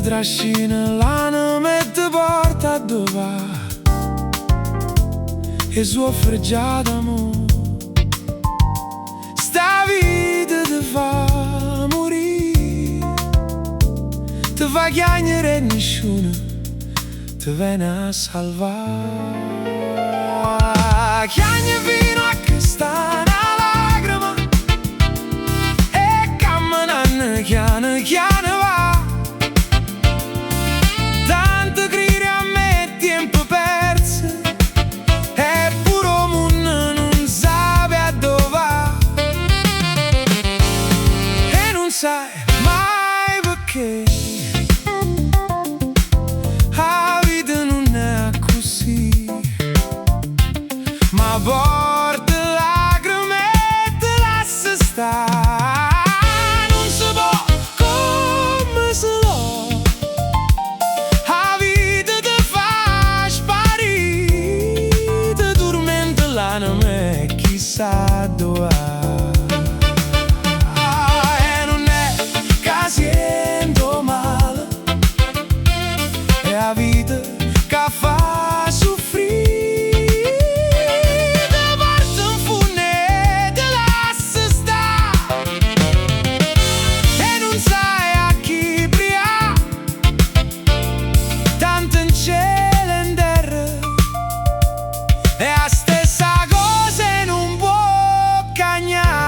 trascina l'anima e ti porta dove e soffre già d'amore. Sta vita ti fa morire, ti fa chiagnere e nessuno ti viene a salvare. Chiagna fino a che sta una lacrima e camminando chiano chiano va. Tanto grida a me tempo perso e pure il mondo non sa dove va. E non sai mai perché la vita non è così, ma porta lacrime e te lascia stare. Non si può come se lo, la vita ti fa sparire, ti tormenta l'anima e chissà dove. E non è che sento male, è la vita che fa soffrire. E la stessa cosa non può cagnare.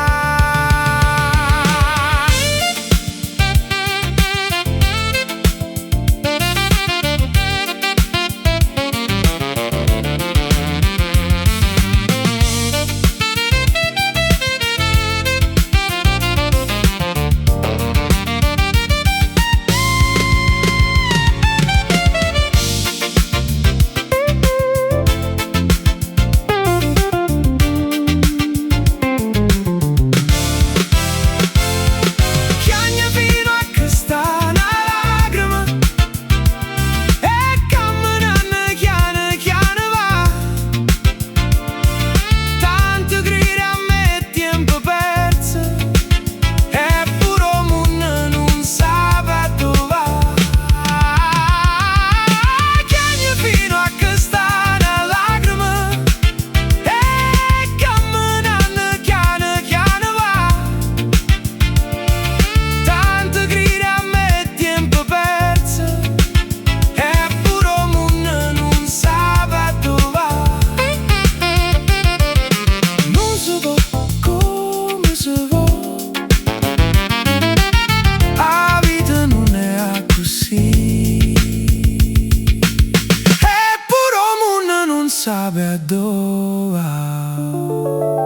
Sabe dove va.